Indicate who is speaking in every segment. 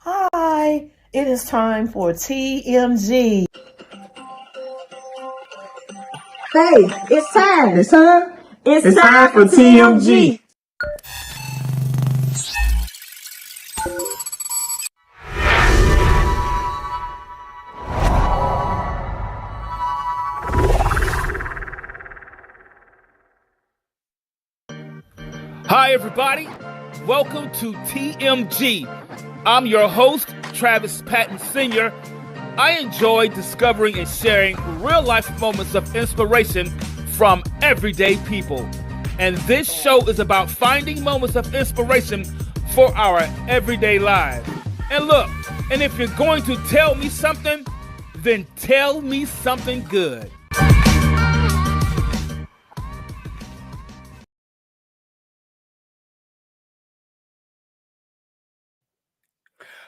Speaker 1: Hi, it is time for TMG.
Speaker 2: Hey, it's time.
Speaker 3: It's time.
Speaker 2: It's
Speaker 3: It's
Speaker 2: time
Speaker 3: time
Speaker 2: for
Speaker 3: for TMG.
Speaker 2: TMG.
Speaker 4: Hi, everybody. Welcome to TMG. I'm your host, Travis Patton Sr. I enjoy discovering and sharing real life moments of inspiration from everyday people. And this show is about finding moments of inspiration for our everyday lives. And look, and if you're going to tell me something, then tell me something good.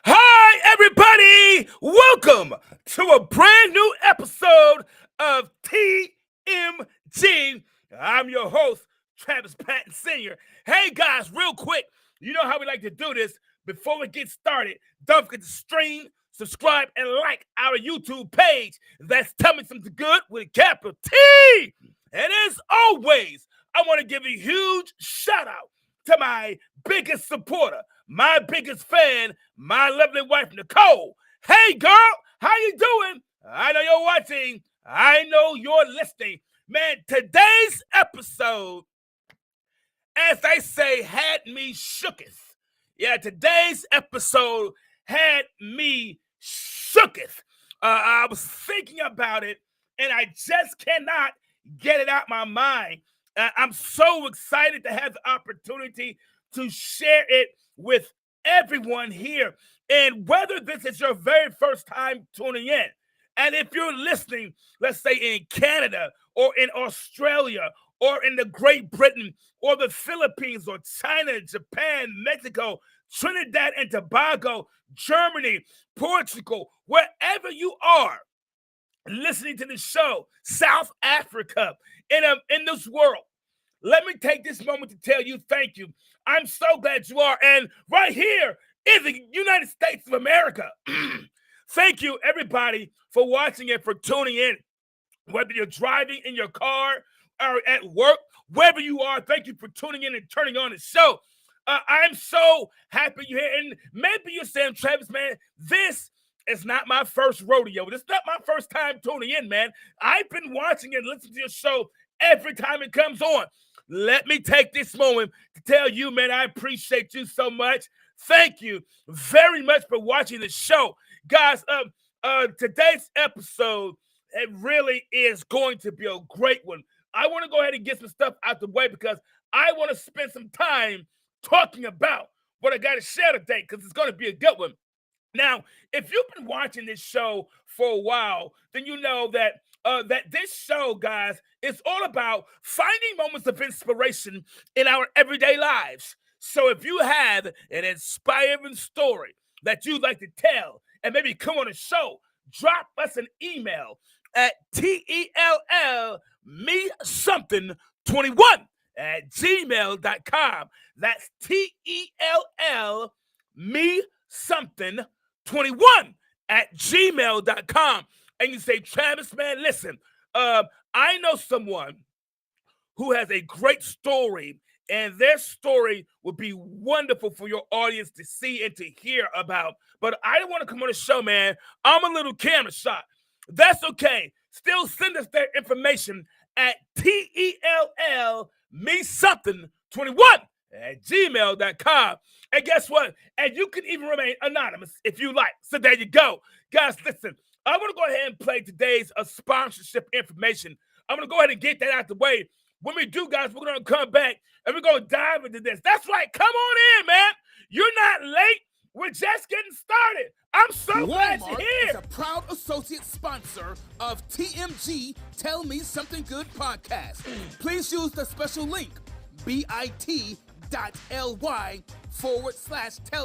Speaker 4: Hi, everybody! Welcome to a brand new episode of TMG. I'm your host, Travis Patton Sr. Hey, guys, real quick, you know how we like to do this. Before we get started, don't forget to stream, subscribe, and like our YouTube page. That's Tell Me Something Good with a capital T. And as always, I want to give a huge shout out to my biggest supporter, my biggest fan, my lovely wife, Nicole. Hey, girl, how you doing? I know you're watching. I know you're listening. Man, today's episode, as they say, had me shooketh. Yeah, today's episode had me shooketh. I was thinking about it, and I just cannot get it out my mind. I'm so excited to have the opportunity to share it with everyone here. And whether this is your very first time tuning in, and if you're listening, let's say in Canada or in Australia or in the Great Britain or the Philippines or China, Japan, Mexico, Trinidad and Tobago, Germany, Portugal, wherever you are listening to the show, South Africa, in this world, let me take this moment to tell you thank you. I'm so glad you are. And right here in the United States of America, thank you, everybody, for watching and for tuning in. Whether you're driving in your car or at work, wherever you are, thank you for tuning in and turning on the show. I'm so happy you're here. And maybe you're saying, Travis, man, this is not my first rodeo. This is not my first time tuning in, man. I've been watching and listening to your show every time it comes on. Let me take this moment to tell you, man, I appreciate you so much. Thank you very much for watching the show. Guys, today's episode, it really is going to be a great one. I want to go ahead and get some stuff out the way because I want to spend some time talking about what I got to share today because it's going to be a good one. Now, if you've been watching this show for a while, then you know that this show, guys, is all about finding moments of inspiration in our everyday lives. So if you have an inspiring story that you'd like to tell and maybe come on a show, drop us an email at TELL me something 21 at gmail.com. That's TELL me something 21 at gmail.com. And you say, Travis, man, listen, I know someone who has a great story, and their story would be wonderful for your audience to see and to hear about. But I don't want to come on the show, man. I'm a little camera shot. That's okay. Still send us their information at TELL me something 21 at gmail.com. And guess what? And you can even remain anonymous if you like. So there you go. Guys, listen, I'm going to go ahead and play today's sponsorship information. I'm going to go ahead and get that out the way. When we do, guys, we're going to come back and we're going to dive into this. That's right. Come on in, man. You're not late. We're just getting started. I'm so glad you're here.
Speaker 5: Is a proud associate sponsor of TMG Tell Me Something Good podcast. Please use the special link bit.ly/Tell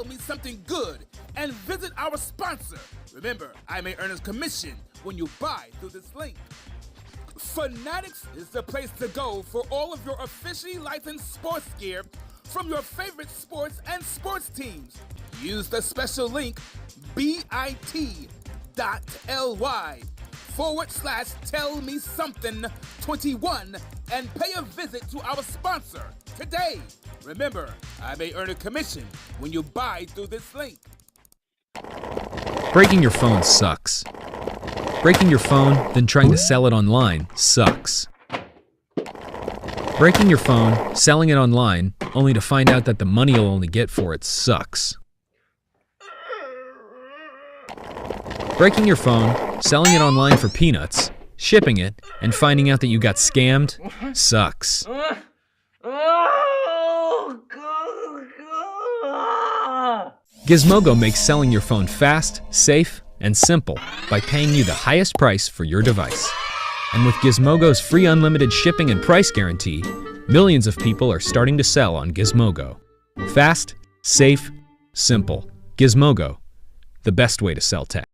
Speaker 5: Me Something Good and visit our sponsor. Remember, I may earn a commission when you buy through this link. Fanatics is the place to go for all of your officially licensed sports gear from your favorite sports and sports teams. Use the special link bit.ly/tell-me-something-21 and pay a visit to our sponsor today. Remember, I may earn a commission when you buy through this link.
Speaker 3: Breaking your phone sucks. Breaking your phone, then trying to sell it online sucks. Breaking your phone, selling it online, only to find out that the money you'll only get for it sucks. Breaking your phone, selling it online for peanuts, shipping it, and finding out that you got scammed sucks. Gizmodo makes selling your phone fast, safe, and simple by paying you the highest price for your device. And with Gizmodo's free unlimited shipping and price guarantee, millions of people are starting to sell on Gizmodo. Fast, safe, simple. Gizmodo, the best way to sell tech.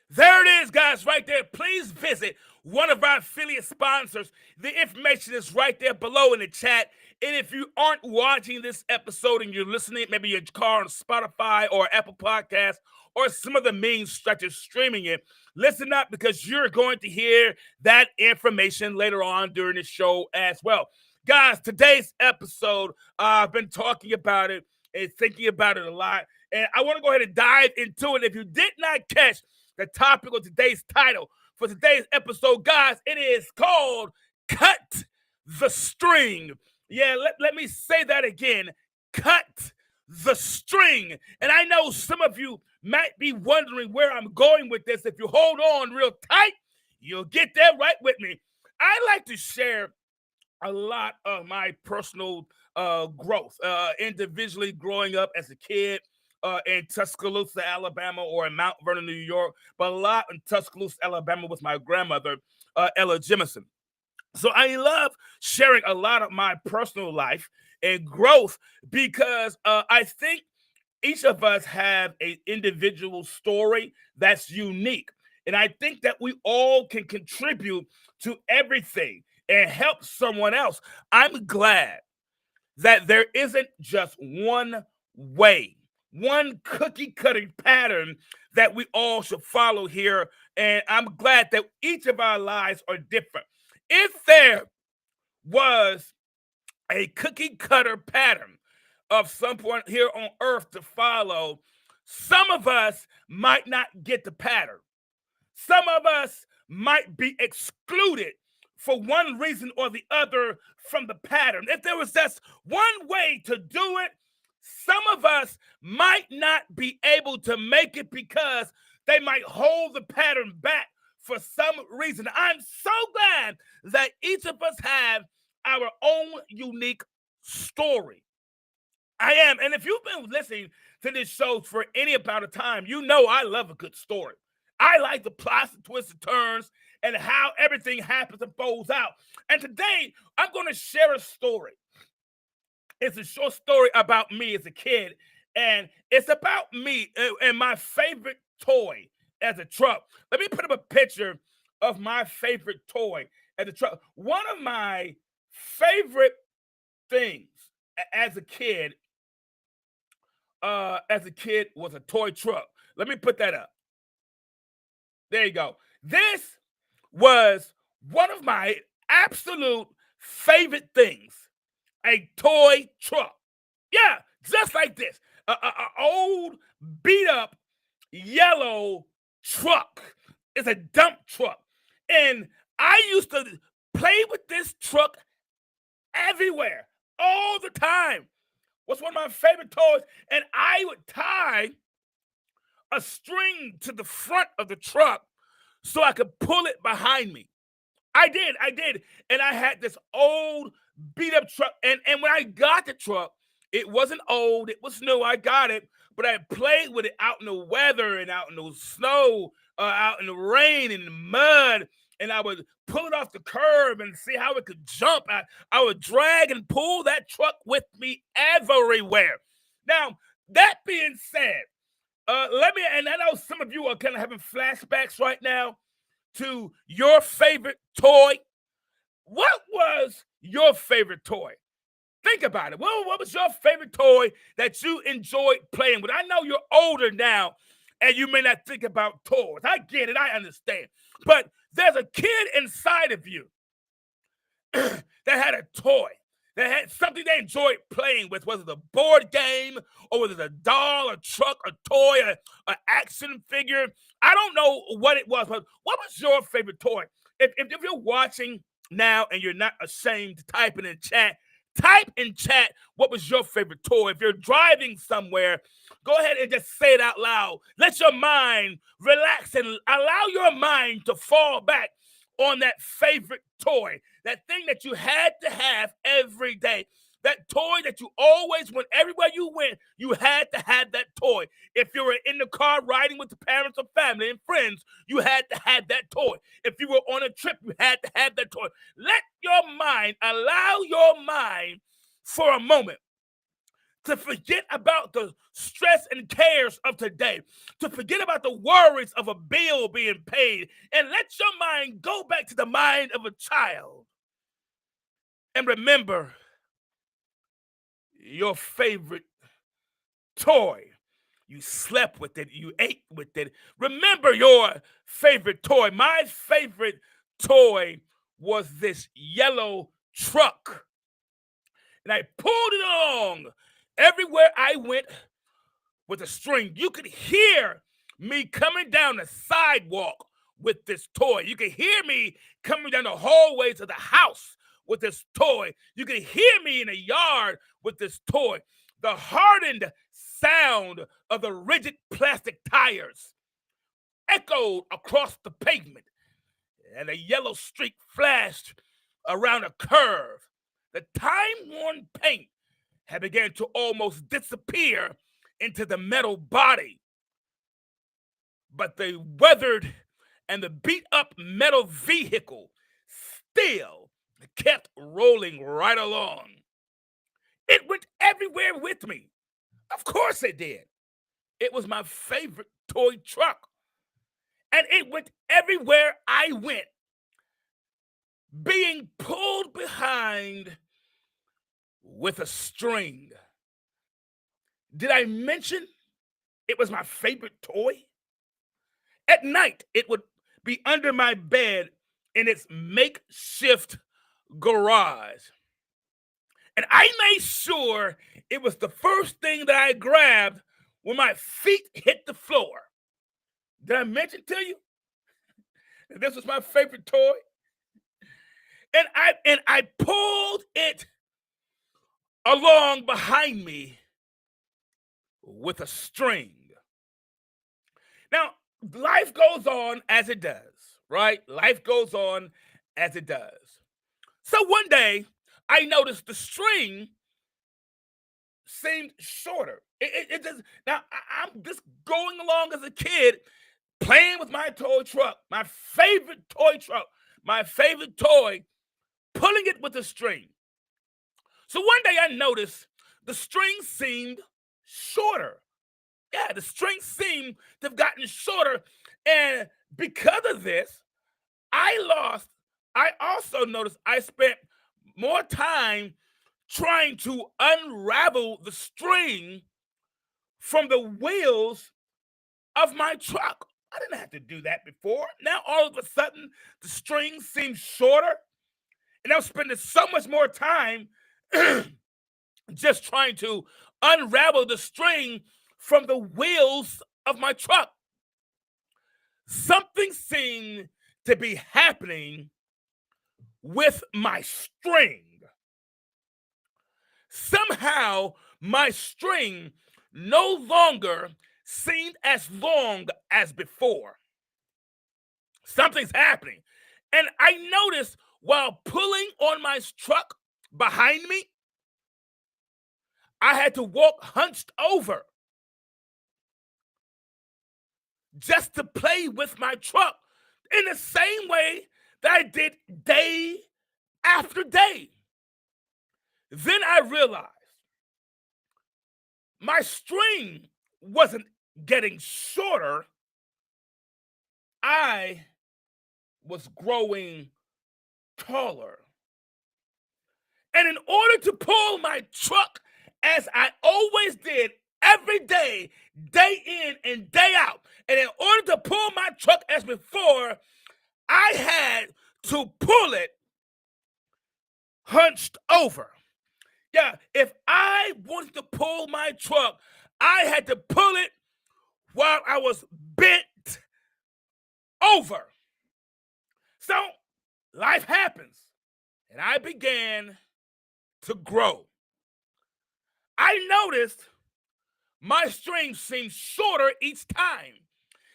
Speaker 4: There it is, guys, right there. Please visit one of our affiliate sponsors. The information is right there below in the chat. And if you aren't watching this episode and you're listening, maybe your car on Spotify or Apple Podcasts or some of the means that you're streaming it, listen up because you're going to hear that information later on during the show as well. Guys, today's episode, I've been talking about it and thinking about it a lot. And I want to go ahead and dive into it. If you did not catch the topic of today's title for today's episode, guys, it is called Cut the String. Yeah, let me say that again. Cut the string. And I know some of you might be wondering where I'm going with this. If you hold on real tight, you'll get there right with me. I like to share a lot of my personal growth, individually growing up as a kid in Tuscaloosa, Alabama, or in Mount Vernon, New York, but a lot in Tuscaloosa, Alabama with my grandmother, Ella Jemison. So I love sharing a lot of my personal life and growth because I think each of us have an individual story that's unique. And I think that we all can contribute to everything and help someone else. I'm glad that there isn't just one way, one cookie cutter pattern that we all should follow here. And I'm glad that each of our lives are different. If there was a cookie cutter pattern of some point here on earth to follow, some of us might not get the pattern. Some of us might be excluded for one reason or the other from the pattern. If there was just one way to do it, some of us might not be able to make it because they might hold the pattern back for some reason. I'm so glad that each of us have our own unique story. I am. And if you've been listening to this show for any amount of time, you know I love a good story. I like the plots and twists and turns and how everything happens and folds out. And today, I'm going to share a story. It's a short story about me as a kid, and it's about me and my favorite toy as a truck. Let me put up a picture of my favorite toy as a truck. One of my favorite things as a kid was a toy truck. Let me put that up. There you go. This was one of my absolute favorite things, a toy truck. Yeah, just like this, a old beat up yellow truck. It's a dump truck. And I used to play with this truck everywhere, all the time. Was one of my favorite toys. And I would tie a string to the front of the truck so I could pull it behind me. I did. And I had this old beat up truck. And when I got the truck, it wasn't old, it was new. I got it, but I played with it out in the weather and out in the snow, out in the rain and the mud. And I would pull it off the curb and see how it could jump. I would drag and pull that truck with me everywhere. Now, that being said, and I know some of you are kind of having flashbacks right now to your favorite toy. What was your favorite toy? Think about it. What was your favorite toy that you enjoyed playing with? I know you're older now and you may not think about toys. I get it. I understand. But there's a kid inside of you that had a toy, that had something they enjoyed playing with, whether it's a board game or whether it's a doll, a truck, a toy, an action figure. I don't know what it was, but what was your favorite toy? If you're watching now and you're not ashamed to type it in chat, type in chat what was your favorite toy. If you're driving somewhere, go ahead and just say it out loud. Let your mind relax and allow your mind to fall back on that favorite toy, that thing that you had to have every day, that toy that you always went everywhere you went, you had to have that toy. If you were in the car riding with the parents or family and friends, you had to have that toy. If you were on a trip, you had to have that toy. Let your mind, allow your mind for a moment to forget about the stress and cares of today, to forget about the worries of a bill being paid, and let your mind go back to the mind of a child. And remember your favorite toy. You slept with it, you ate with it. Remember your favorite toy. My favorite toy was this yellow truck. And I pulled it along everywhere I went with a string. You could hear me coming down the sidewalk with this toy. You could hear me coming down the hallways of the house with this toy. You could hear me in the yard with this toy. The hardened sound of the rigid plastic tires echoed across the pavement, and a yellow streak flashed around a curve. The time-worn paint had begun to almost disappear into the metal body, but the weathered and the beat-up metal vehicle still kept rolling right along. It went everywhere with me. Of course it did. It was my favorite toy truck. And it went everywhere I went, being pulled behind with a string. Did I mention it was my favorite toy? At night, it would be under my bed in its makeshift garage. And I made sure it was the first thing that I grabbed when my feet hit the floor. Did I mention to you that this was my favorite toy? And I pulled it along behind me with a string. Now, life goes on as it does, right? Life goes on as it does. So one day, I noticed the string seemed shorter. It just now I'm just going along as a kid, playing with my toy truck, my favorite toy truck, my favorite toy, pulling it with a string. So one day I noticed the string seemed shorter. Yeah, the string seemed to have gotten shorter. And because of this, I also noticed I spent more time trying to unravel the string from the wheels of my truck. I didn't have to do that before. Now, all of a sudden, the string seems shorter. And I'm spending so much more time just trying to unravel the string from the wheels of my truck. Something seemed to be happening with my string. Somehow, my string no longer seemed as long as before. Something's happening. And I noticed while pulling on my truck behind me, I had to walk hunched over just to play with my truck in the same way that I did day after day. Then I realized my string wasn't getting shorter. I was growing taller. And in order to pull my truck, as I always did, every day, day in and day out, and in order to pull my truck as before, I had to pull it hunched over. Yeah, if I wanted to pull my truck, I had to pull it while I was bent over. So life happens, and I began to grow. I noticed my string seemed shorter each time,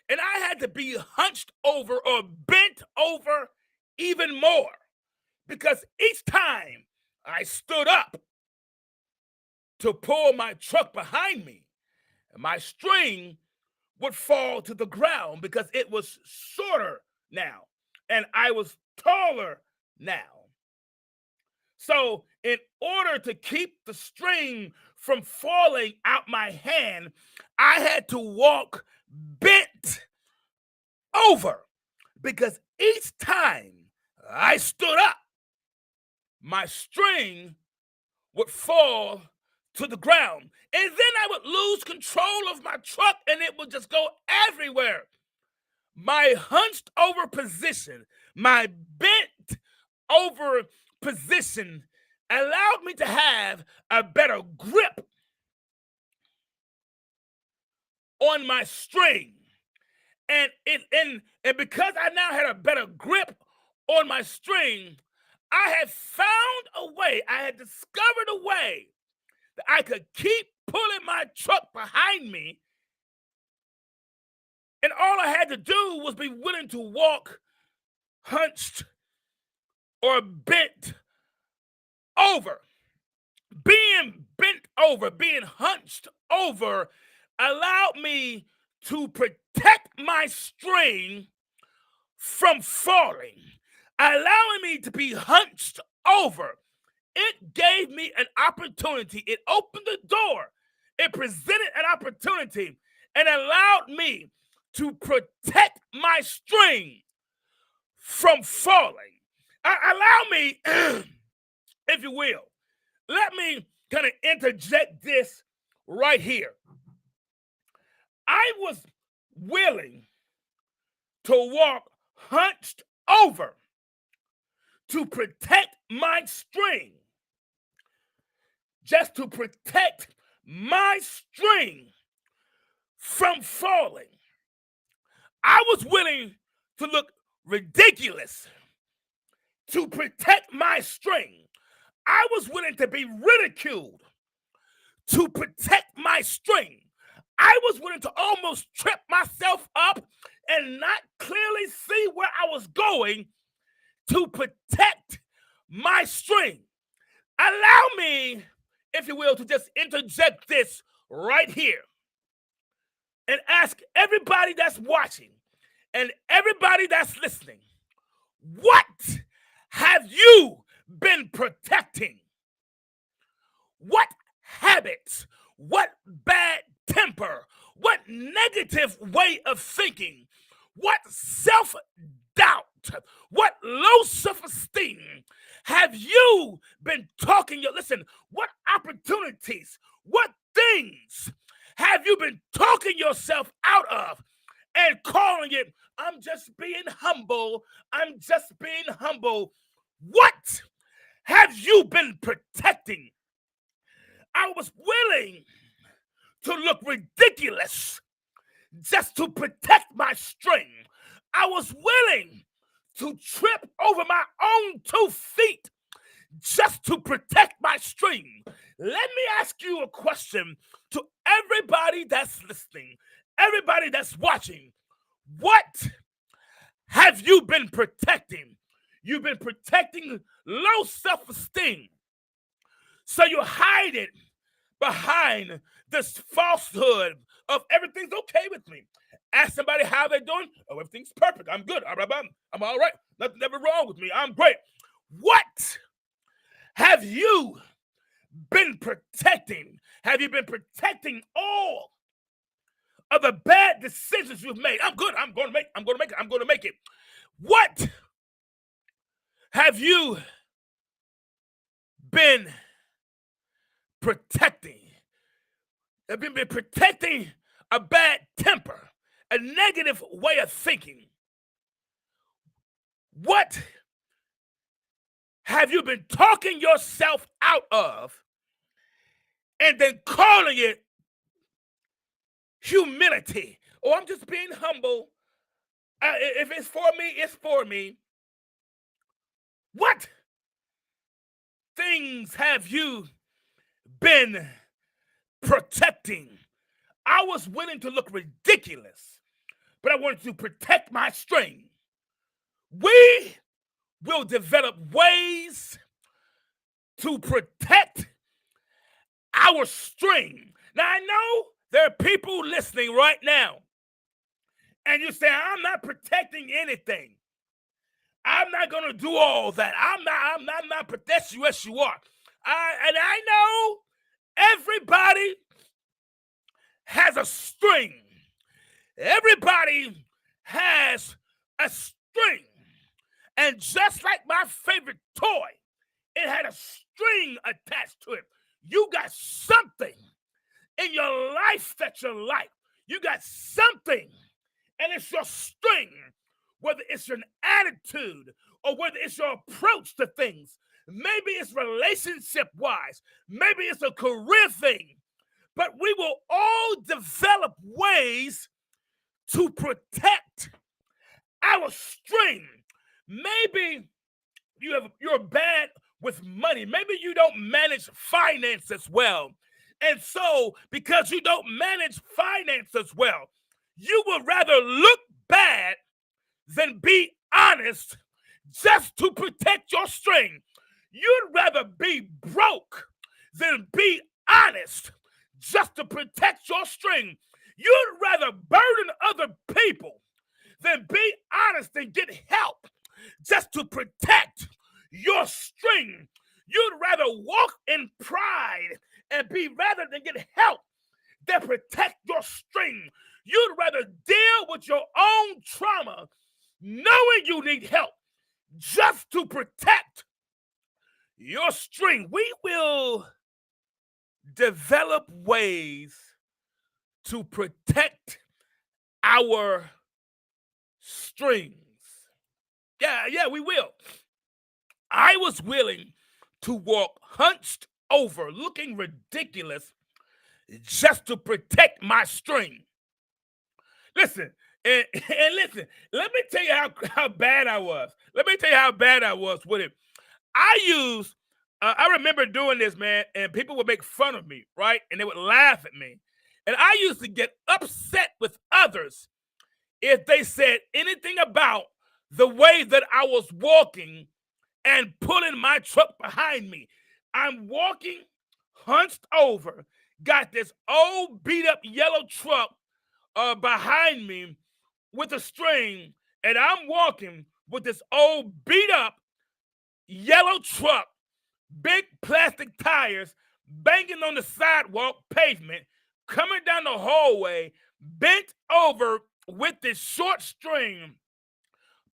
Speaker 4: and I had to be hunched over or bent over even more, because each time I stood up to pull my truck behind me, my string would fall to the ground because it was shorter now and I was taller now. So, in order to keep the string from falling out my hand, I had to walk bent over, because each time I stood up, my string would fall to the ground. And then I would lose control of my truck and it would just go everywhere. My hunched over position, my bent over position allowed me to have a better grip on my string. And because I now had a better grip on my string, I had found a way, I had discovered a way that I could keep pulling my truck behind me. And all I had to do was be willing to walk hunched or bent over. Being bent over, being hunched over allowed me to protect my string from falling, allowing me to be hunched over. It gave me an opportunity. It opened the door. It presented an opportunity and allowed me to protect my string from falling. Allow me, if you will, let me kind of interject this right here. I was willing to walk hunched over to protect my string, just to protect my string from falling. I was willing to look ridiculous to protect my string. I was willing to be ridiculed to protect my string. I was willing to almost trip myself up and not clearly see where I was going to protect my string. Allow me, if you will, to just interject this right here and ask everybody that's watching and everybody that's listening, what have you been protecting? What habits, what bad temper, what negative way of thinking, what self-doubt, what low self-esteem have you been talking? Listen, what opportunities, what things have you been talking yourself out of and calling it, I'm just being humble, I'm just being humble? What have you been protecting? I was willing to look ridiculous just to protect my string. I was willing to trip over my own 2 feet just to protect my string. Let me ask you a question to everybody that's listening, everybody that's watching. What have you been protecting? You've been protecting low self-esteem. So you hide it behind this falsehood of everything's okay with me. Ask somebody how they're doing. Oh, everything's perfect. I'm good. I'm all right. Nothing ever wrong with me. I'm great. What have you been protecting? Have you been protecting all of the bad decisions you've made? I'm good. I'm going to make it. What have you been protecting. Have you been protecting a bad temper, a negative way of thinking? What have you been talking yourself out of and then calling it humility? Or I'm just being humble. If it's for me, it's for me. What things have you been protecting? I was willing to look ridiculous, but I wanted to protect my string. We will develop ways to protect our string. Now, I know there are people listening right now, and you say, I'm not protecting anything. I'm not going to do all that. I'm not protecting you as you are. And I know everybody has a string. Everybody has a string. And just like my favorite toy, it had a string attached to it. You got something in your life that you like. You got something, and it's your string. Whether it's an attitude or whether it's your approach to things. Maybe it's relationship-wise. Maybe it's a career thing. But we will all develop ways to protect our string. Maybe you're bad with money. Maybe you don't manage finances well. And so, because you don't manage finances well, you would rather look bad than be honest just to protect your string. You'd rather be broke than be honest just to protect your string. You'd rather burden other people than be honest and get help just to protect your string. You'd rather walk in pride and be rather than get help than protect your string. You'd rather deal with your own trauma knowing you need help just to protect your string. We will develop ways to protect our strings. Yeah, we will. I was willing to walk hunched over, looking ridiculous, just to protect my string. Listen, and listen, let me tell you how bad I was. Let me tell you how bad I was with it. I remember doing this, man, and people would make fun of me, right? And they would laugh at me. And I used to get upset with others if they said anything about the way that I was walking and pulling my truck behind me. I'm walking hunched over, got this old beat up yellow truck behind me with a string, and I'm walking with this old beat up yellow truck, big plastic tires, banging on the sidewalk pavement, coming down the hallway, bent over with this short string,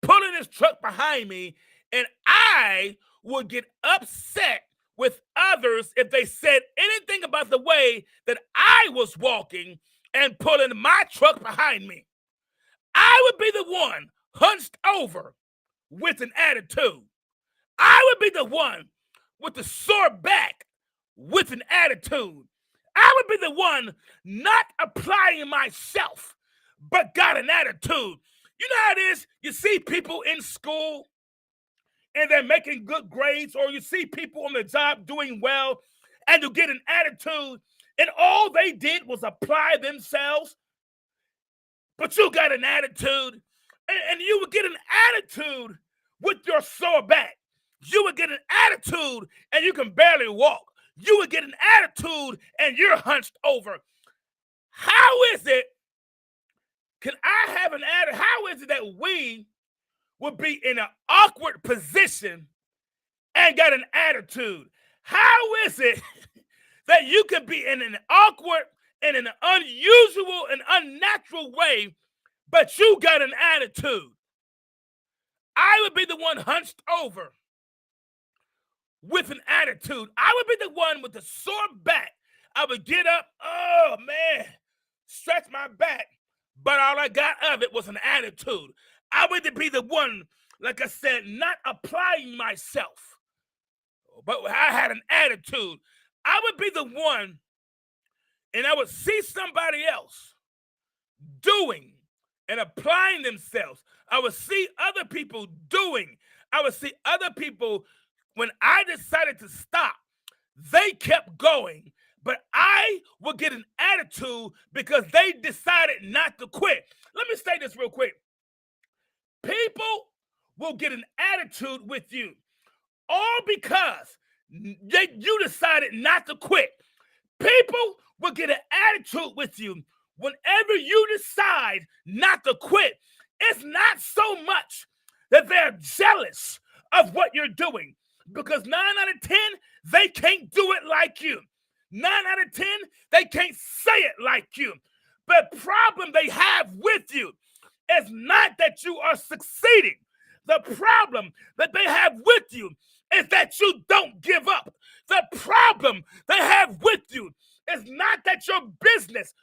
Speaker 4: pulling this truck behind me, and I would get upset with others if they said anything about the way that I was walking and pulling my truck behind me. I would be the one hunched over with an attitude. I would be the one with the sore back with an attitude. I would be the one not applying myself, but got an attitude. You know how it is? You see people in school and they're making good grades, or you see people on the job doing well, and you get an attitude, and all they did was apply themselves, but you got an attitude, and you would get an attitude with your sore back. You would get an attitude, and you can barely walk. You would get an attitude, and you're hunched over. How is it, can I have an attitude? How is it that we would be in an awkward position and got an attitude? How is it that you could be in an awkward and an unusual and unnatural way, but you got an attitude? I would be the one hunched over with an attitude. I would be the one with the sore back. I would get up, oh man, stretch my back, but all I got of it was an attitude. I would be the one, like I said, not applying myself, but I had an attitude. I would be the one, and I would see somebody else doing and applying themselves. I would see other people doing. I would see other people, when I decided to stop, they kept going. But I would get an attitude because they decided not to quit. Let me say this real quick. People will get an attitude with you all because you decided not to quit. People will get an attitude with you whenever you decide not to quit. It's not so much that they're jealous of what you're doing, because 9 out of 10, they can't do it like you. 9 out of 10, they can't say it like you. The problem they have with you is not that you are succeeding. The problem that they have with you is that you don't give up. The problem they have with you is not that your business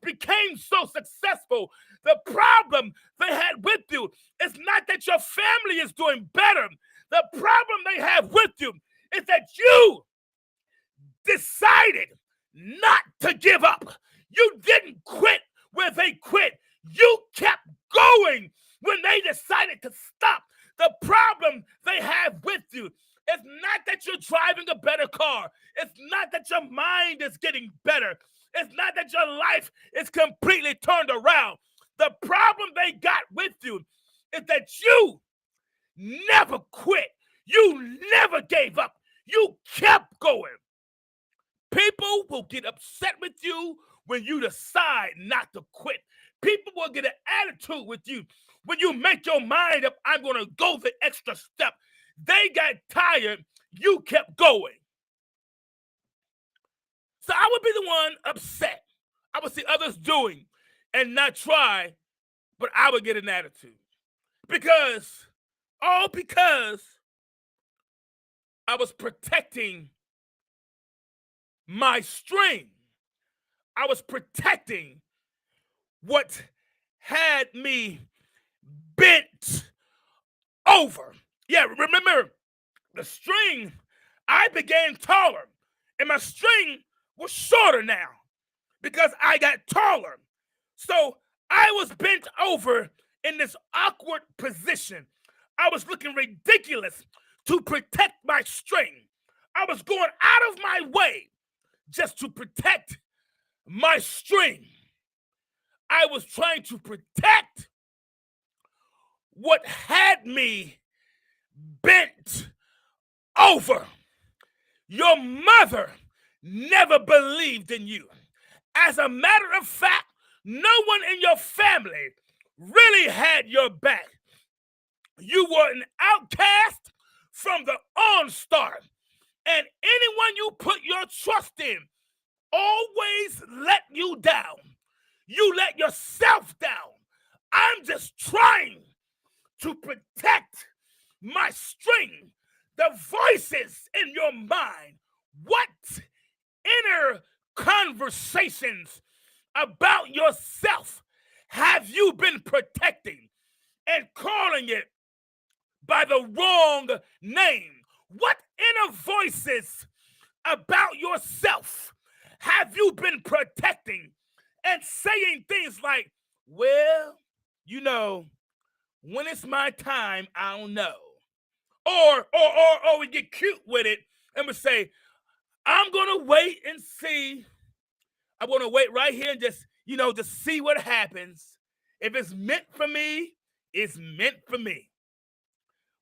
Speaker 4: became so successful. The problem they had with you is not that your family is doing better. The problem they have with you is that you decided not to give up. You didn't quit where they quit. You kept going when they decided to stop. The problem they have with you is not that you're driving a better car. It's not that your mind is getting better. It's not that your life is completely turned around. The problem they got with you is that you never quit. You never gave up. You kept going. People will get upset with you when you decide not to quit. People will get an attitude with you when you make your mind up, I'm going to go the extra step. They got tired. You kept going. So I would be the one upset. I would see others doing and not try, but I would get an attitude. Because I was protecting my string. I was protecting what had me bent over. Yeah, remember the string, I began taller and my string was shorter now because I got taller. So I was bent over in this awkward position. I was looking ridiculous to protect my string. I was going out of my way just to protect my string. I was trying to protect what had me bent over. Your mother never believed in you. As a matter of fact, no one in your family really had your back. You were an outcast from the onstart, and anyone you put your trust in always let you down. You let yourself down. I'm just trying to protect my string. The voices in your mind. What inner conversations about yourself have you been protecting and calling it by the wrong name? What inner voices about yourself have you been protecting and saying things like, well, you know, when it's my time, I don't know. Or we get cute with it and we say, I'm going to wait and see. I'm going to wait right here and just see what happens. If it's meant for me, it's meant for me.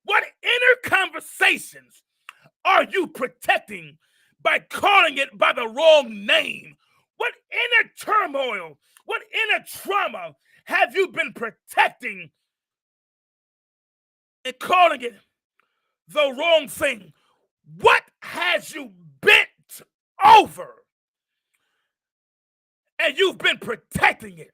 Speaker 4: What inner conversations are you protecting by calling it by the wrong name? What inner turmoil, what inner trauma have you been protecting and calling it the wrong thing? What has you bent over and you've been protecting it?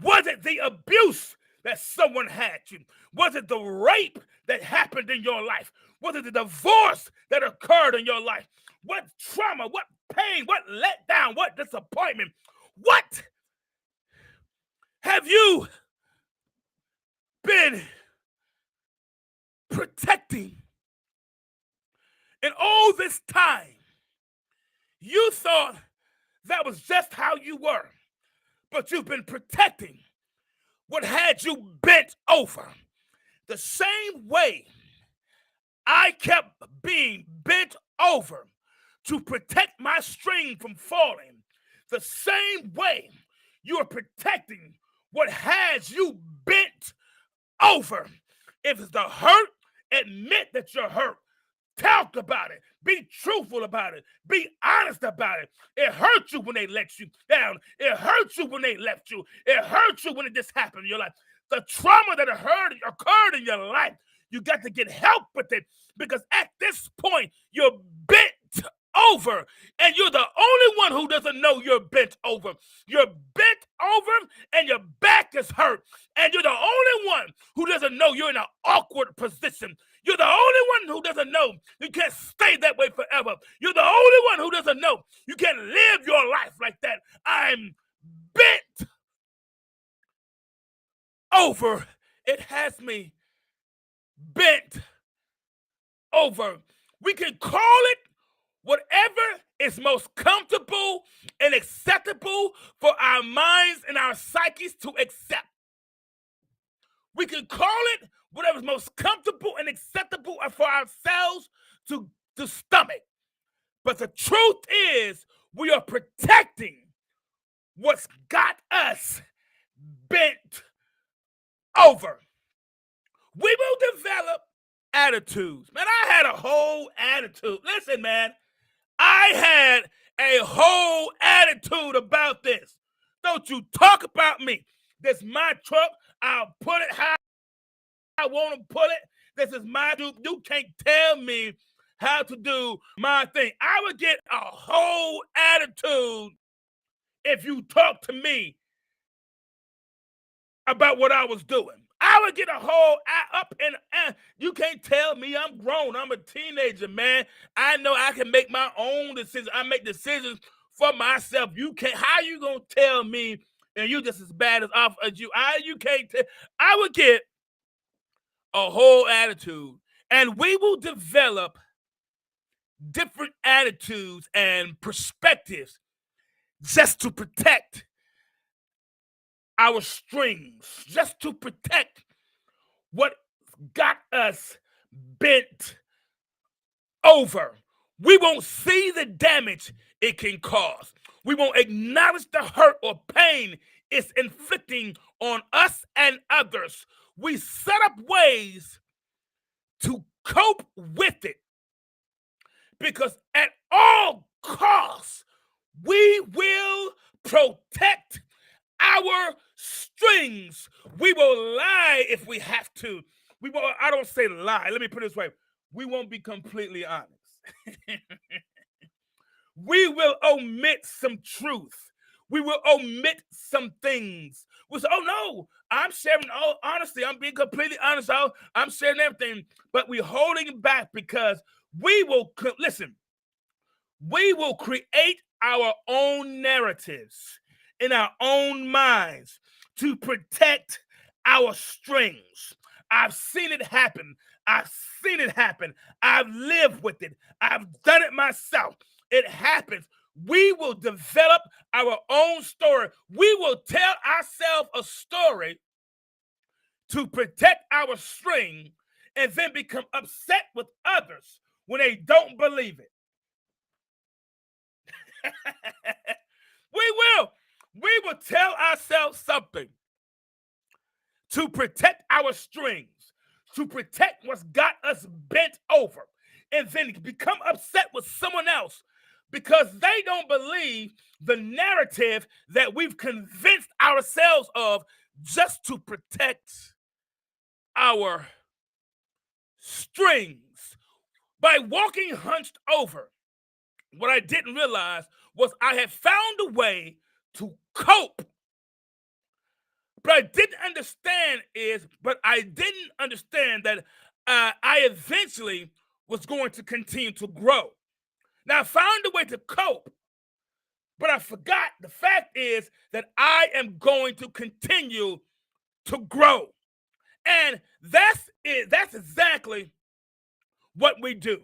Speaker 4: Was it the abuse that someone had you? Was it the rape that happened in your life? Was it the divorce that occurred in your life? What trauma, what pain, what letdown, what disappointment? What have you been protecting? And all this time, you thought that was just how you were, but you've been protecting what had you bent over. The same way I kept being bent over to protect my string from falling, the same way you are protecting what has you bent over. If it's the hurt, admit that you're hurt. Talk about it. Be truthful about it. Be honest about it. It hurt you when they let you down. It hurt you when they left you. It hurt you when it just happened in your life. The trauma that occurred in your life, you got to get help with it, because at this point, you're bent over, and you're the only one who doesn't know you're bent over. You're bent over, and your back is hurt, and you're the only one who doesn't know you're in an awkward position. You're the only one who doesn't know you can't stay that way forever. You're the only one who doesn't know you can't live your life like that. I'm bent over. It has me bent over. We can call it whatever is most comfortable and acceptable for our minds and our psyches to accept. We can call it whatever is most comfortable and acceptable for ourselves to stomach. But the truth is, we are protecting what's got us bent over. We will develop attitudes. Man, I had a whole attitude. Listen, man, I had a whole attitude about this. Don't you talk about me. This is my truck. I'll put it how I want to put it. This is my dude. You can't tell me how to do my thing. I would get a whole attitude if you talk to me about what I was doing. I would get a whole up and you can't tell me I'm grown. I'm a teenager, man. I know I can make my own decisions. I make decisions for myself. You can't. How you gonna tell me and you just as bad as off as you? You can't tell. I would get a whole attitude, and we will develop different attitudes and perspectives just to protect our strings, just to protect what got us bent over. We won't see the damage it can cause. We won't acknowledge the hurt or pain it's inflicting on us and others. We set up ways to cope with it, because at all costs, we will protect our strings. We will lie if we have to. We will. I don't say lie. Let me put it this way. We won't be completely honest. We will omit some truth. We will omit some things. We'll say, oh no, I'm sharing all honesty. I'm being completely honest. I'm sharing everything. But we're holding it back because we will, listen, we will create our own narratives in our own minds to protect our strings. I've seen it happen. I've seen it happen. I've lived with it. I've done it myself. It happens. We will develop our own story. We will tell ourselves a story to protect our string and then become upset with others when they don't believe it. We will tell ourselves something to protect our strings, to protect what's got us bent over, and then become upset with someone else because they don't believe the narrative that we've convinced ourselves of just to protect our strings. By walking hunched over, what I didn't realize was I had found a way to cope. But I didn't understand that I eventually was going to continue to grow. Now, I found a way to cope, but I forgot the fact is that I am going to continue to grow. And that's it. That's exactly what we do.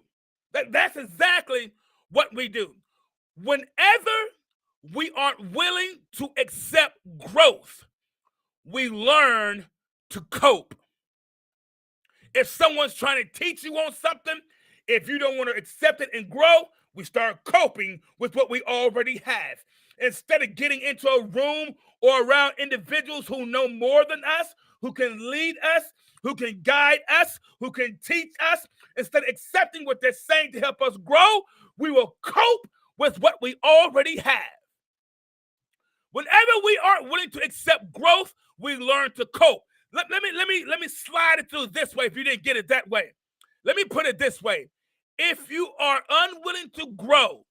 Speaker 4: That's exactly what we do. Whenever we aren't willing to accept growth, we learn to cope. If someone's trying to teach you on something, if you don't want to accept it and grow, we start coping with what we already have. Instead of getting into a room or around individuals who know more than us, who can lead us, who can guide us, who can teach us, instead of accepting what they're saying to help us grow, we will cope with what we already have. Whenever we aren't willing to accept growth, we learn to cope. Let me slide it through this way if you didn't get it that way. Let me put it this way. If you are unwilling to grow,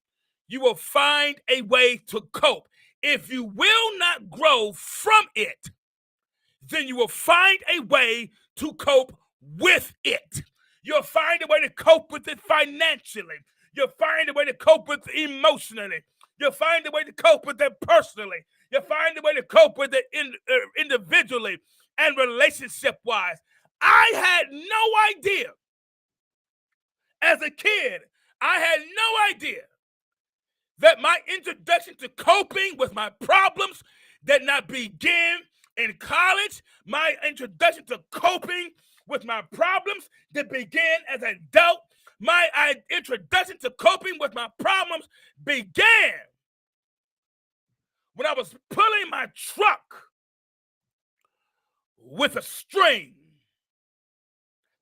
Speaker 4: you will find a way to cope. If you will not grow from it, then you will find a way to cope with it. You'll find a way to cope with it financially. You'll find a way to cope with it emotionally. You'll find a way to cope with it personally. You'll find a way to cope with it individually and relationship-wise. I had no idea. As a kid, I had no idea that my introduction to coping with my problems did not begin in college. My introduction to coping with my problems did begin as an adult. My introduction to coping with my problems began when I was pulling my truck with a string.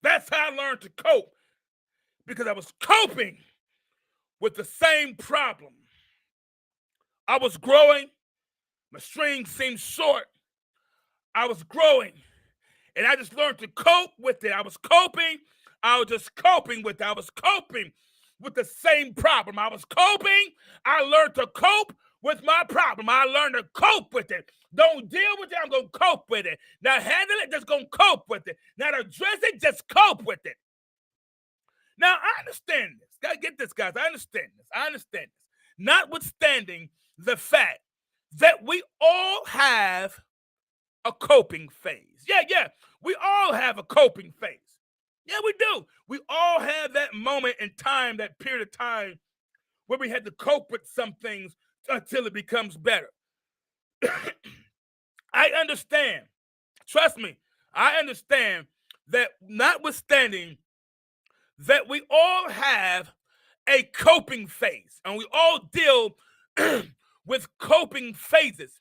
Speaker 4: That's how I learned to cope, because I was coping with the same problem. I was growing. My string seemed short. I was growing, and I just learned to cope with it. I was coping. I was just coping with it. I was coping with the same problem. I was coping. I learned to cope with my problem. I learned to cope with it. Don't deal with it. I'm going to cope with it. Not handle it. Just going to cope with it. Not address it. Just cope with it. Now, I understand this. Gotta get this, guys. I understand this. Notwithstanding the fact that we all have a coping phase. Yeah. We all have a coping phase. Yeah, we do. We all have that moment in time, that period of time where we had to cope with some things until it becomes better. I understand. Trust me, I understand that notwithstanding that we all have a coping phase, and we all deal with coping phases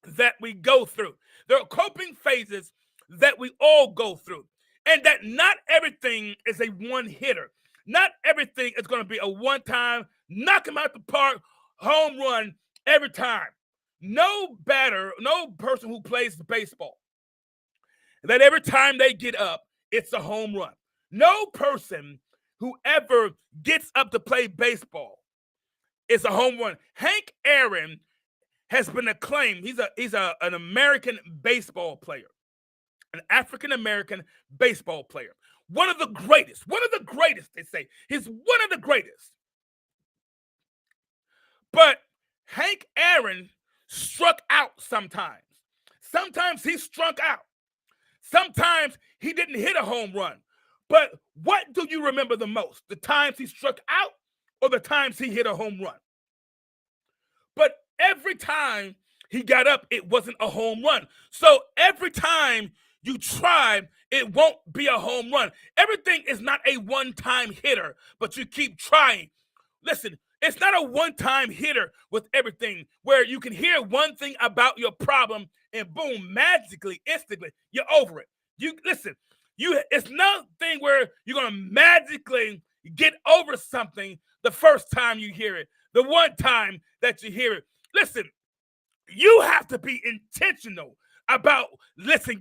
Speaker 4: that we go through. There are coping phases that we all go through, and that not everything is a one-hitter. Not everything is going to be a one-time, knock him out the park, home run every time. No batter, no person who plays baseball, that every time they get up, it's a home run. No person who ever gets up to play baseball is a home run. Hank Aaron has been acclaimed. He's an American baseball player, an African-American baseball player. One of the greatest, they say. He's one of the greatest. But Hank Aaron struck out sometimes. Sometimes he struck out. Sometimes he didn't hit a home run. But what do you remember the most? The times he struck out or the times he hit a home run? But every time he got up, it wasn't a home run. So every time you try, it won't be a home run. Everything is not a one-time hitter, but you keep trying. Listen, it's not a one-time hitter with everything where you can hear one thing about your problem and boom, magically, instantly, you're over it. It's nothing where you're going to magically get over something the first time you hear it, the one time that you hear it. Listen, you have to be intentional about,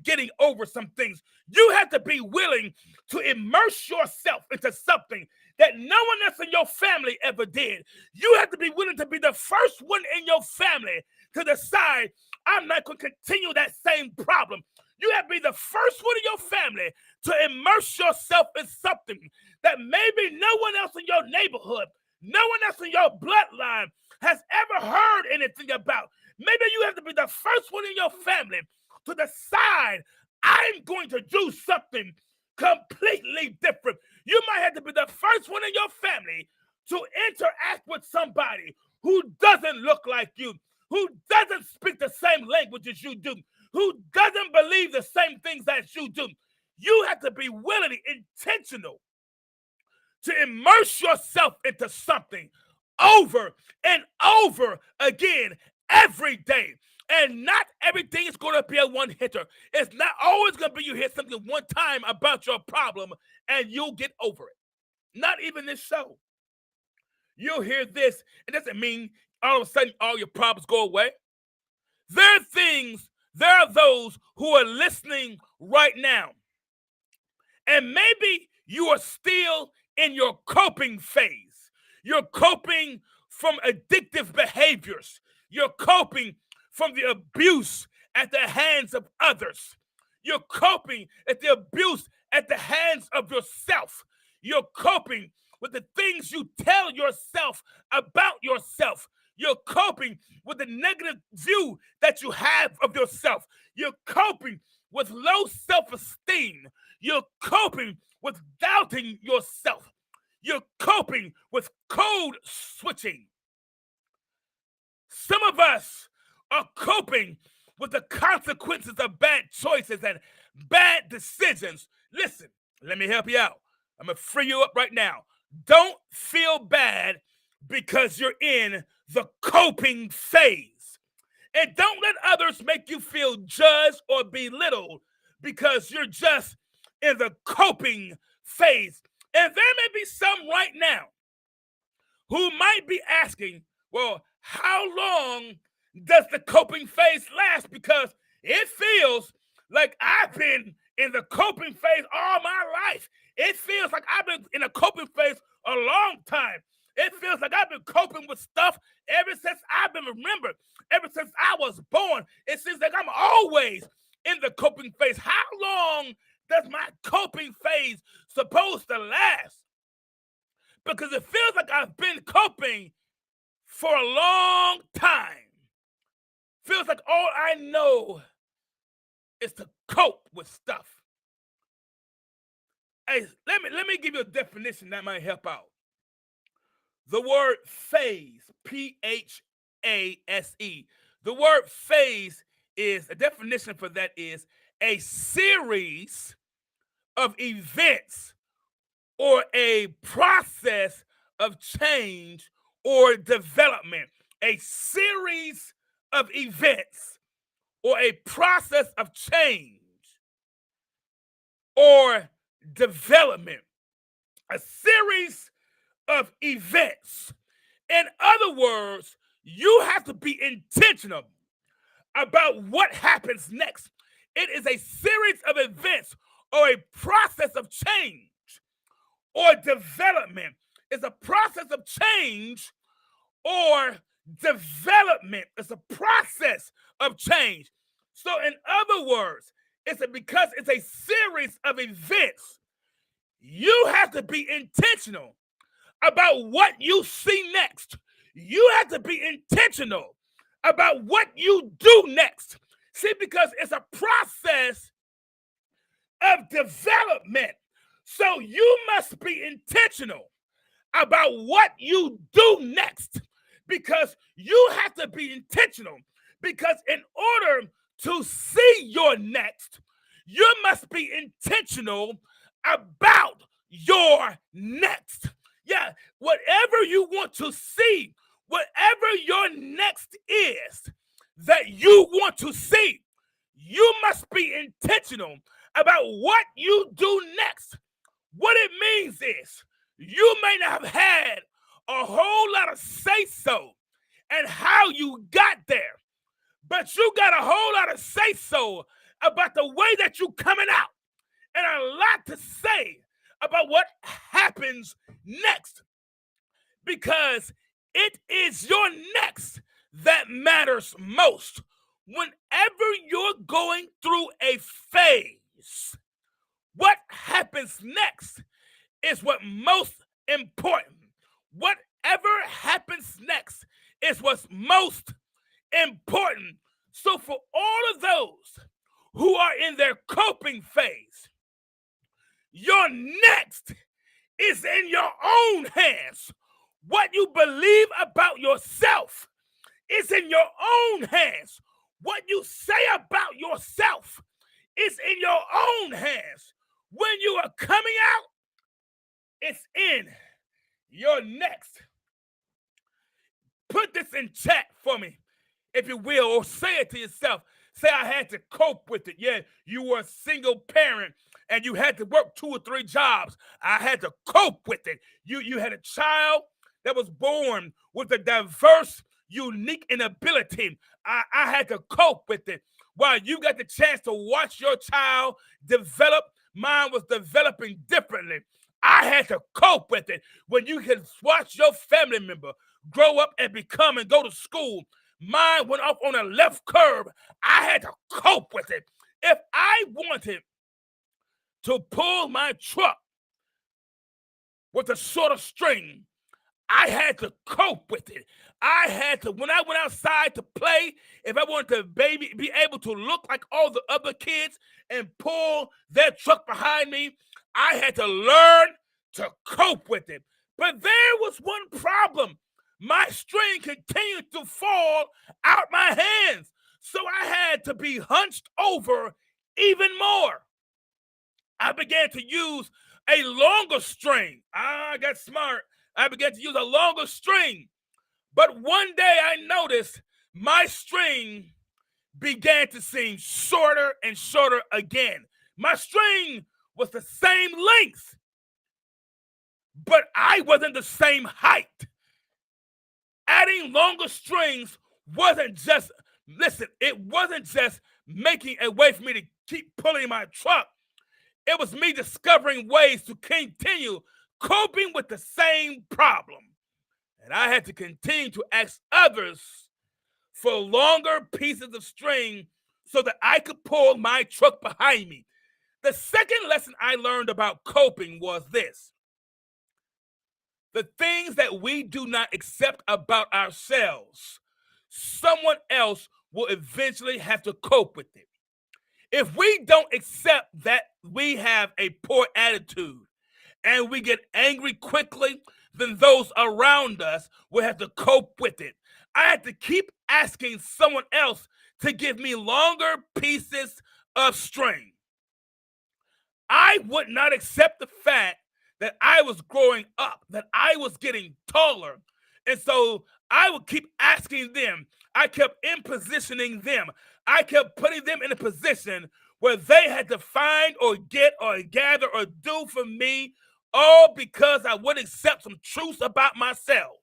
Speaker 4: getting over some things. You have to be willing to immerse yourself into something that no one else in your family ever did. You have to be willing to be the first one in your family to decide, I'm not going to continue that same problem. You have to be the first one in your family to immerse yourself in something that maybe no one else in your neighborhood, no one else in your bloodline has ever heard anything about. Maybe you have to be the first one in your family to decide, I'm going to do something completely different. You might have to be the first one in your family to interact with somebody who doesn't look like you, who doesn't speak the same language as you do, who doesn't believe the same things as you do. You have to be willing, intentional to immerse yourself into something over and over again every day. And not everything is going to be a one-hitter. It's not always going to be you hear something one time about your problem and you'll get over it. Not even this show. You'll hear this. It doesn't mean all of a sudden all your problems go away. There are those who are listening right now. And maybe you are still in your coping phase. You're coping from addictive behaviors. You're coping from the abuse at the hands of others. You're coping at the abuse at the hands of yourself. You're coping with the things you tell yourself about yourself. You're coping with the negative view that you have of yourself. You're coping with low self-esteem. You're coping with doubting yourself. You're coping with code switching. Some of us are coping with the consequences of bad choices and bad decisions. Listen, let me help you out. I'm going to free you up right now. Don't feel bad because you're in the coping phase. And don't let others make you feel judged or belittled because you're just in the coping phase. And there may be some right now who might be asking, well, how long does the coping phase last? Because it feels like I've been in the coping phase all my life. It feels like I've been in a coping phase a long time. It feels like I've been coping with stuff ever since I've been remembered, ever since I was born. It seems like I'm always in the coping phase. How long does my coping phase supposed to last? Because it feels like I've been coping for a long time. Feels like all I know is to cope with stuff. Hey, let me give you a definition that might help out. The word phase, Phase. The word phase is, a definition for that is a series of events or a process of change or development. A series of events or a process of change or development. A series of events. In other words, you have to be intentional about what happens next. It is a series of events or a process of change or development. It's a process of change or development. It's a process of change. So in other words, because it's a series of events, you have to be intentional about what you see next. You have to be intentional about what you do next. See, because it's a process of development. So you must be intentional about what you do next, because you have to be intentional. Because in order to see your next, you must be intentional about your next. Yeah, whatever you want to see, whatever your next is that you want to see, you must be intentional about what you do next. What it means is you may not have had a whole lot of say-so and how you got there, but you got a whole lot of say-so about the way that you coming out, and a lot to say about what happens next, because it is your next that matters most. Whenever you're going through a phase, what happens next is what most important. Whatever happens next is what's most important. So for all of those who are in their coping phase, your next is in your own hands. What you believe about yourself is in your own hands. What you say about yourself is in your own hands. When you are coming out, it's in your next. Put this in chat for me, if you will, or say it to yourself. Say, I had to cope with it. Yeah, you were a single parent and you had to work 2 or 3 jobs. I had to cope with it. You had a child that was born with a diverse, unique inability. I had to cope with it. While you got the chance to watch your child develop, mine was developing differently. I had to cope with it. When you can watch your family member grow up and become and go to school, mine went off on a left curb. I had to cope with it. If I wanted to pull my truck with a shorter string, I had to cope with it. I had to, when I went outside to play, if I wanted to be able to look like all the other kids and pull their truck behind me, I had to learn to cope with it. But there was one problem. My string continued to fall out my hands. So I had to be hunched over even more. I began to use a longer string. I got smart. I began to use a longer string. But one day I noticed my string began to seem shorter and shorter again. My string was the same length, but I wasn't the same height. Adding longer strings wasn't just, it wasn't just making a way for me to keep pulling my truck. It was me discovering ways to continue coping with the same problem. And I had to continue to ask others for longer pieces of string so that I could pull my truck behind me. The second lesson I learned about coping was this: the things that we do not accept about ourselves, someone else will eventually have to cope with it. If we don't accept that we have a poor attitude and we get angry quickly, then those around us will have to cope with it. I had to keep asking someone else to give me longer pieces of string. I would not accept the fact that I was growing up, that I was getting taller. And so I would keep asking them. I kept impositioning them. I kept putting them in a position where they had to find or get or gather or do for me, all because I wouldn't accept some truths about myself.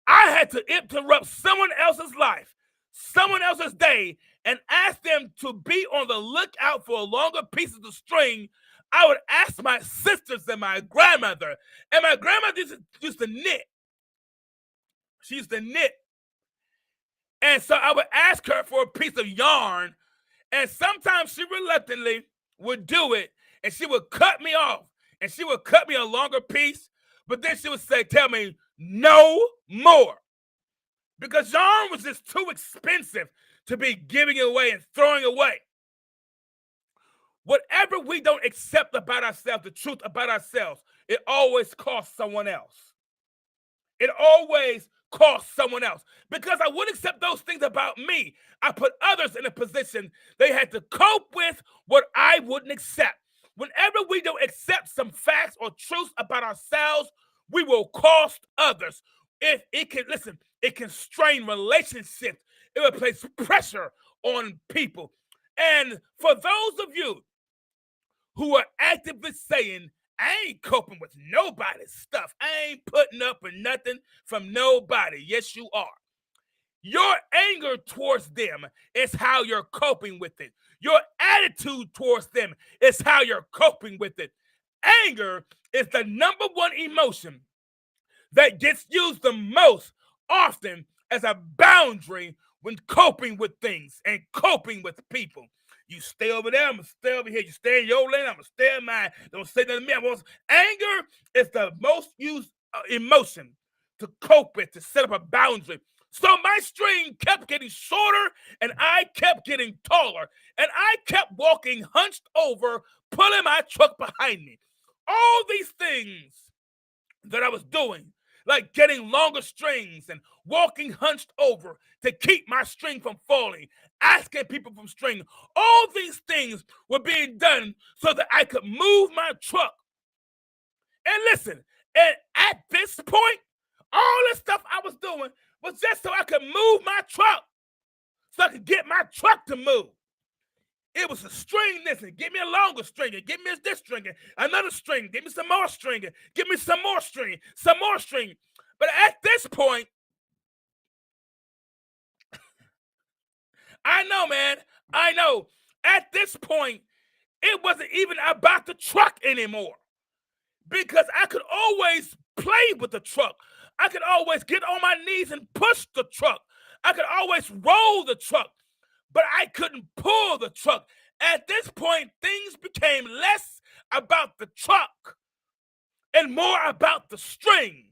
Speaker 4: I had to interrupt someone else's life, someone else's day, and ask them to be on the lookout for longer pieces of string. I would ask my sisters and my grandmother, and my grandmother used to knit. She used to knit. And so I would ask her for a piece of yarn, and sometimes she reluctantly would do it, and she would cut me off, and she would cut me a longer piece, but then she would say, tell me, no more. Because yarn was just too expensive to be giving away and throwing away. Whatever we don't accept about ourselves, the truth about ourselves, it always costs someone else. It always costs someone else. Because I wouldn't accept those things about me. I put others in a position they had to cope with what I wouldn't accept. Whenever we don't accept some facts or truths about ourselves, we will cost others. If it can, listen, it can strain relationships. It will place pressure on people. And for those of you who are actively saying, I ain't coping with nobody's stuff, I ain't putting up with nothing from nobody. Yes, you are. Your anger towards them is how you're coping with it. Your attitude towards them is how you're coping with it. Anger is the number one emotion that gets used the most often as a boundary when coping with things and coping with people. You stay over there, I'm gonna stay over here. You stay in your lane, I'm gonna stay in mine. Don't say nothing to me. Anger is the most used emotion to cope with, to set up a boundary. So my string kept getting shorter and I kept getting taller. And I kept walking hunched over, pulling my truck behind me. All these things that I was doing, like getting longer strings and walking hunched over to keep my string from falling, asking people for string. All these things were being done so that I could move my truck. And listen, and at this point, all the stuff I was doing was just so I could move my truck, so I could get my truck to move. It was a string this, and give me a longer string, and give me this string, and another string, give me some more string, and give me some more string, some more string. But at this point, I know, man, I know. At this point, it wasn't even about the truck anymore, because I could always play with the truck. I could always get on my knees and push the truck. I could always roll the truck, but I couldn't pull the truck. At this point, things became less about the truck and more about the string.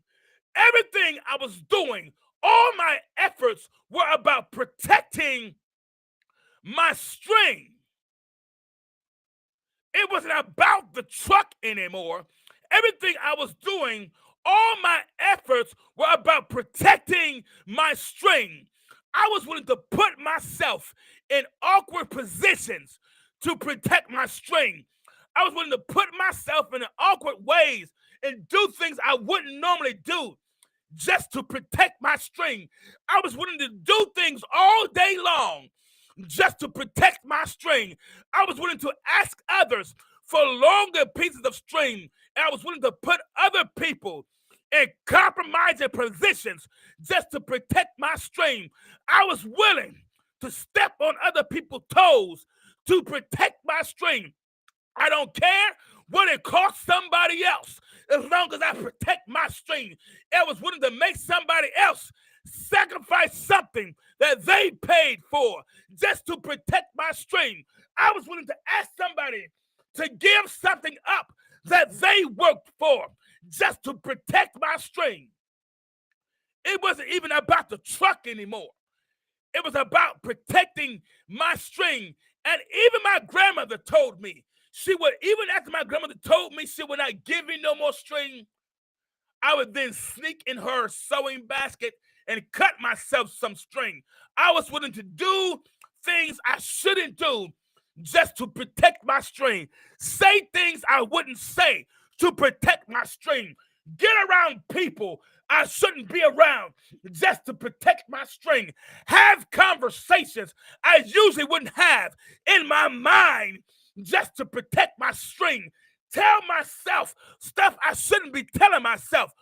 Speaker 4: Everything I was doing, all my efforts were about protecting my string. It wasn't about the truck anymore. Everything I was doing, all my efforts were about protecting my string. I was willing to put myself in awkward positions to protect my string. I was willing to put myself in awkward ways and do things I wouldn't normally do just to protect my string. I was willing to do things all day long just to protect my string. I was willing to ask others for longer pieces of string, and I was willing to put other people in compromising positions just to protect my string. I was willing to step on other people's toes to protect my string. I don't care what it costs somebody else, as long as I protect my string. I was willing to make somebody else sacrifice something that they paid for just to protect my string. I was willing to ask somebody to give something up that they worked for just to protect my string. It wasn't even about the truck anymore. It was about protecting my string. And even my grandmother told me, even after my grandmother told me she would not give me no more string, I would then sneak in her sewing basket and cut myself some string. I was willing to do things I shouldn't do just to protect my string. Say things I wouldn't say to protect my string. Get around people I shouldn't be around just to protect my string. Have conversations I usually wouldn't have in my mind just to protect my string. Tell myself stuff I shouldn't be telling myself.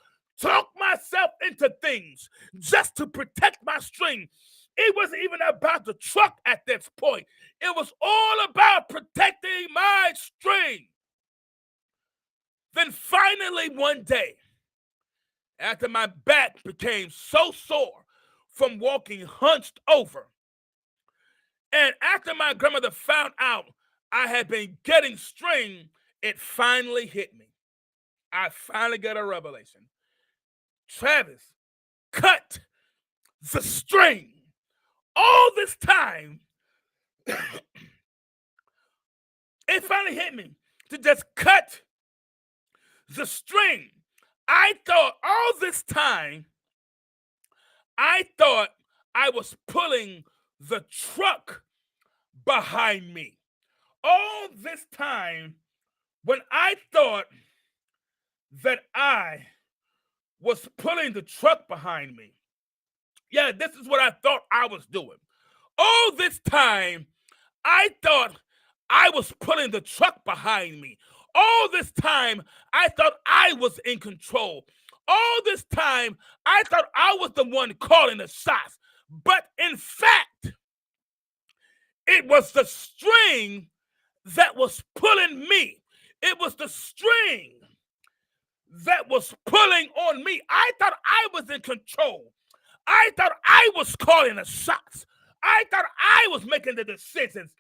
Speaker 4: Talk myself into things just to protect my string. It wasn't even about the truck at this point. It was all about protecting my string. Then finally one day, after my back became so sore from walking hunched over, and after my grandmother found out I had been getting string, it finally hit me. I finally got a revelation. Travis cut the string. All this time, it finally hit me to just cut the string. I thought all this time, I thought I was pulling the truck behind me. All this time, when I thought that I was pulling the truck behind me. Yeah, this is what I thought I was doing. All this time, I thought I was pulling the truck behind me. All this time, I thought I was in control. All this time, I thought I was the one calling the shots. But in fact, it was the string that was pulling me. It was the string that was pulling on me. I thought I was in control. I thought I was calling the shots. I thought I was making the decisions.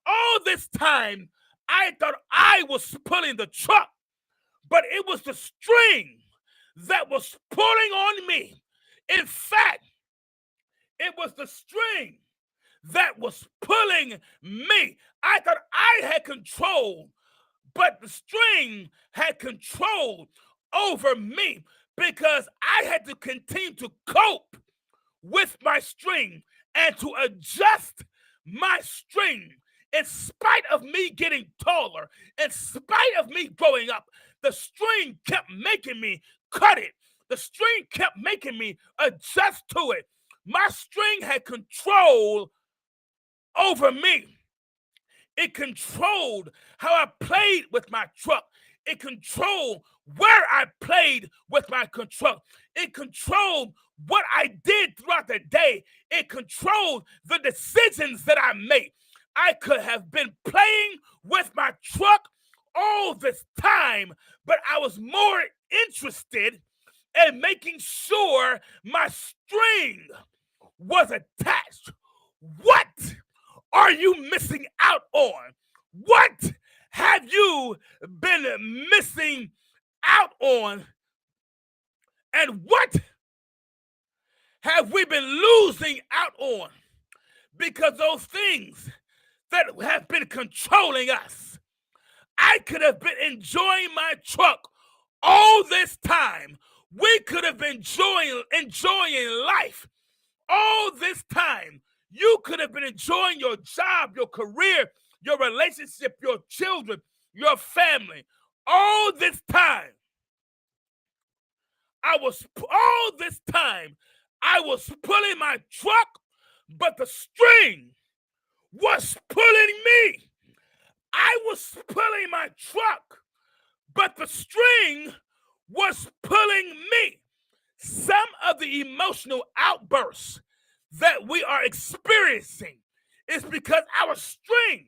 Speaker 4: All this time, I thought I was pulling the truck, but it was the string that was pulling on me. In fact, it was the string that was pulling me. I thought I had control, but the string had control over me because I had to continue to cope with my string and to adjust my string. In spite of me getting taller, in spite of me growing up, the string kept making me cut it. The string kept making me adjust to it. My string had control over me. It controlled how I played with my truck. It controlled where I played with my truck. It controlled what I did throughout the day. It controlled the decisions that I made. I could have been playing with my truck all this time, but I was more interested in making sure my string was attached. What are you missing out on? What have you been missing out on? And what have we been losing out on? Because those things that have been controlling us. I could have been enjoying my truck all this time. We could have been enjoying life all this time. You could have been enjoying your job, your career, your relationship, your children, your family. All this time, I was pulling my truck, but the string was pulling me. I was pulling my truck, but the string was pulling me. Some of the emotional outbursts that we are experiencing is because our string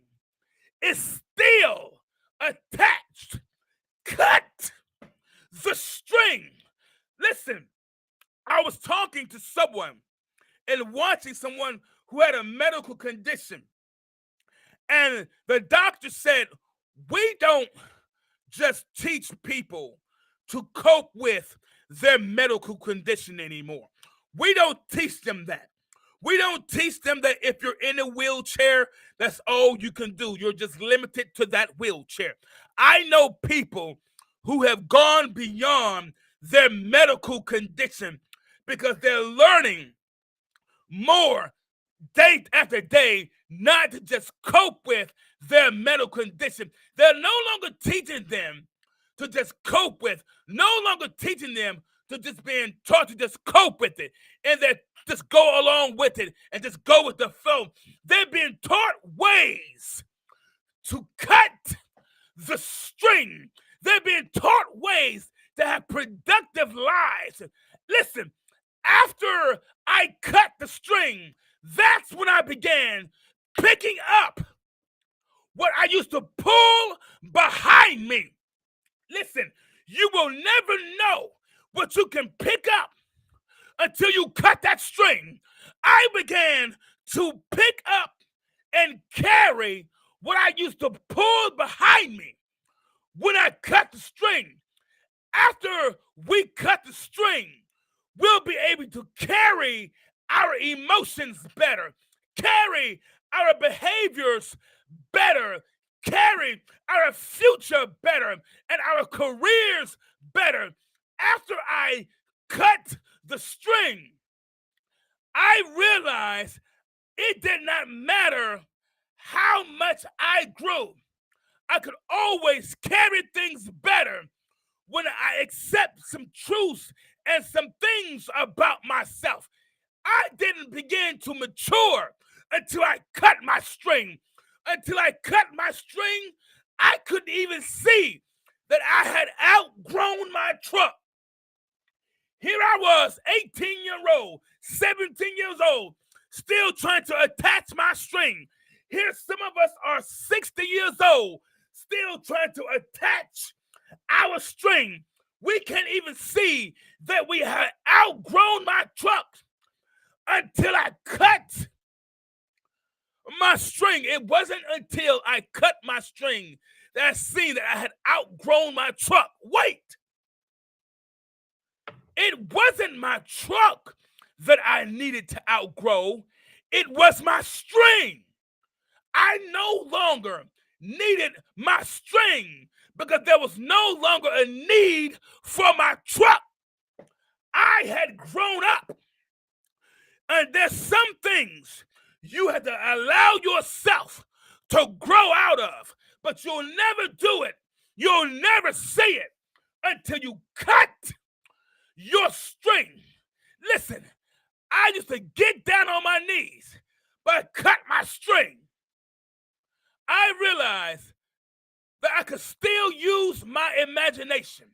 Speaker 4: is still attached. Cut the string. Listen, I was talking to someone and watching someone who had a medical condition. And the doctor said, we don't just teach people to cope with their medical condition anymore. We don't teach them that. We don't teach them that if you're in a wheelchair, that's all you can do. You're just limited to that wheelchair. I know people who have gone beyond their medical condition because they're learning more day after day not to just cope with their medical condition. They're no longer teaching them to just cope with, no longer teaching them to just being taught to just cope with it and then just go along with it and just go with the flow. They're being taught ways to cut the string. They're being taught ways to have productive lives. Listen, after I cut the string, that's when I began picking up what I used to pull behind me. Listen, you will never know what you can pick up until you cut that string. I began to pick up and carry what I used to pull behind me when I cut the string. After we cut the string, we'll be able to carry our emotions better, carry our behaviors better, carry our future better, and our careers better. After I cut the string, I realized it did not matter how much I grew. I could always carry things better when I accept some truths and some things about myself. I didn't begin to mature until I cut my string. Until I cut my string, I couldn't even see that I had outgrown my truck. Here I was, 18-year-old, 17 years old, still trying to attach my string. Here some of us are 60 years old, still trying to attach our string. We can't even see that we had outgrown my truck until I cut my string. It wasn't until I cut my string that I seen that I had outgrown my truck. Wait! It wasn't my truck that I needed to outgrow. It was my string. I no longer needed my string because there was no longer a need for my truck. I had grown up. And there's some things you have to allow yourself to grow out of, but you'll never do it. You'll never see it until you cut your string. Listen, I used to get down on my knees, but I cut my string. I realized that I could still use my imagination.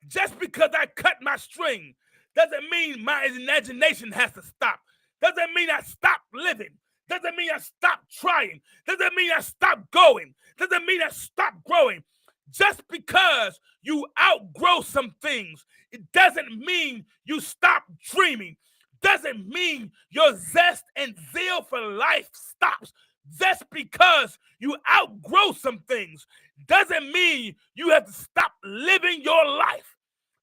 Speaker 4: Just because I cut my string doesn't mean my imagination has to stop. Doesn't mean I stop living. Doesn't mean I stop trying. Doesn't mean I stop going. Doesn't mean I stop growing. Just because you outgrow some things, it doesn't mean you stop dreaming. Doesn't mean your zest and zeal for life stops. Just because you outgrow some things doesn't mean you have to stop living your life.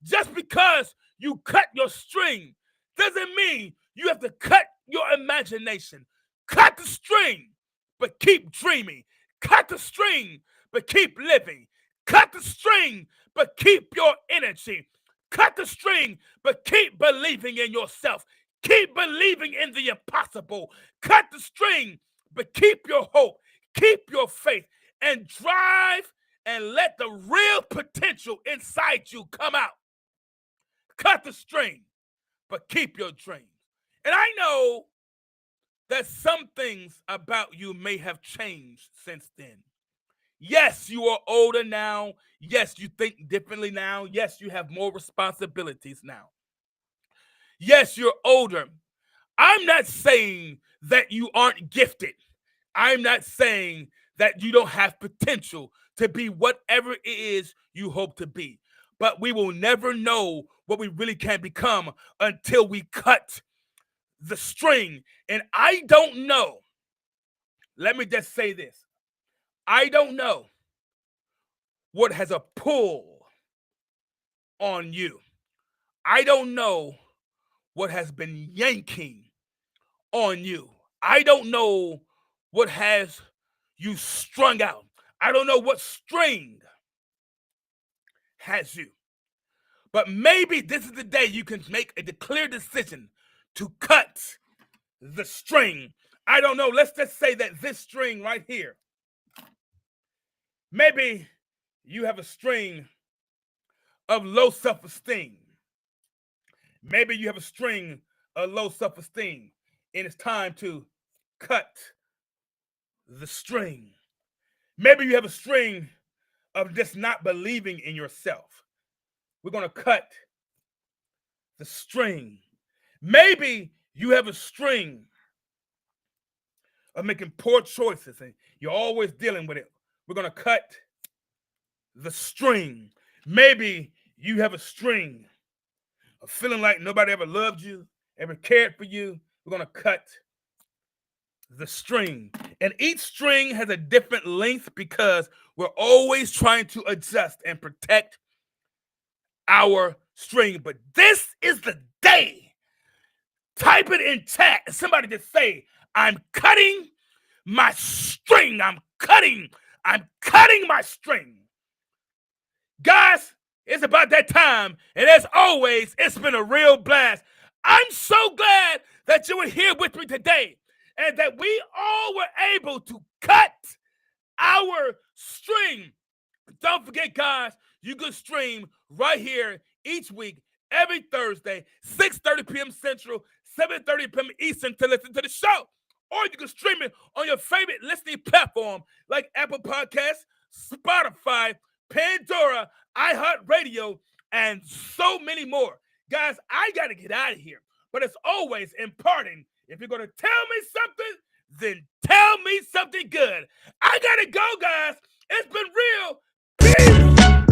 Speaker 4: Just because you cut your string doesn't mean you have to cut your imagination. Cut the string, but keep dreaming. Cut the string, but keep living. Cut the string, but keep your energy. Cut the string, but keep believing in yourself. Keep believing in the impossible. Cut the string, but keep your hope. Keep your faith and drive and let the real potential inside you come out. Cut the string, but keep your dreams. And I know that some things about you may have changed since then. Yes, you are older now. Yes, you think differently now. Yes, you have more responsibilities now. Yes, you're older. I'm not saying that you aren't gifted. I'm not saying that you don't have potential to be whatever it is you hope to be. But we will never know what we really can become until we cut the string. And I don't know. Let me just say this. I don't know what has a pull on you. I don't know what has been yanking on you. I don't know what has you strung out. I don't know what string has you. But maybe this is the day you can make a clear decision to cut the string. I don't know. Let's just say that this string right here, maybe you have a string of low self-esteem. Maybe you have a string of low self-esteem, and it's time to cut the string. Maybe you have a string of just not believing in yourself. We're going to cut the string. Maybe you have a string of making poor choices and you're always dealing with it. We're going to cut the string. Maybe you have a string of feeling like nobody ever loved you, ever cared for you. We're going to cut the string. And each string has a different length because we're always trying to adjust and protect our string. But this is the day. Type it in chat and somebody just say, I'm cutting my string. I'm cutting my string. Guys, it's about that time. And as always, it's been a real blast. I'm so glad that you were here with me today and that we all were able to cut our string. Don't forget, guys, you can stream right here each week, every Thursday, 6:30 p.m. Central, 7:30 p.m. Eastern to listen to the show. Or you can stream it on your favorite listening platform like Apple Podcasts, Spotify, Pandora, iHeartRadio, and so many more. Guys, I got to get out of here. But as always, imparting, if you're going to tell me something, then tell me something good. I got to go, guys. It's been real. Peace.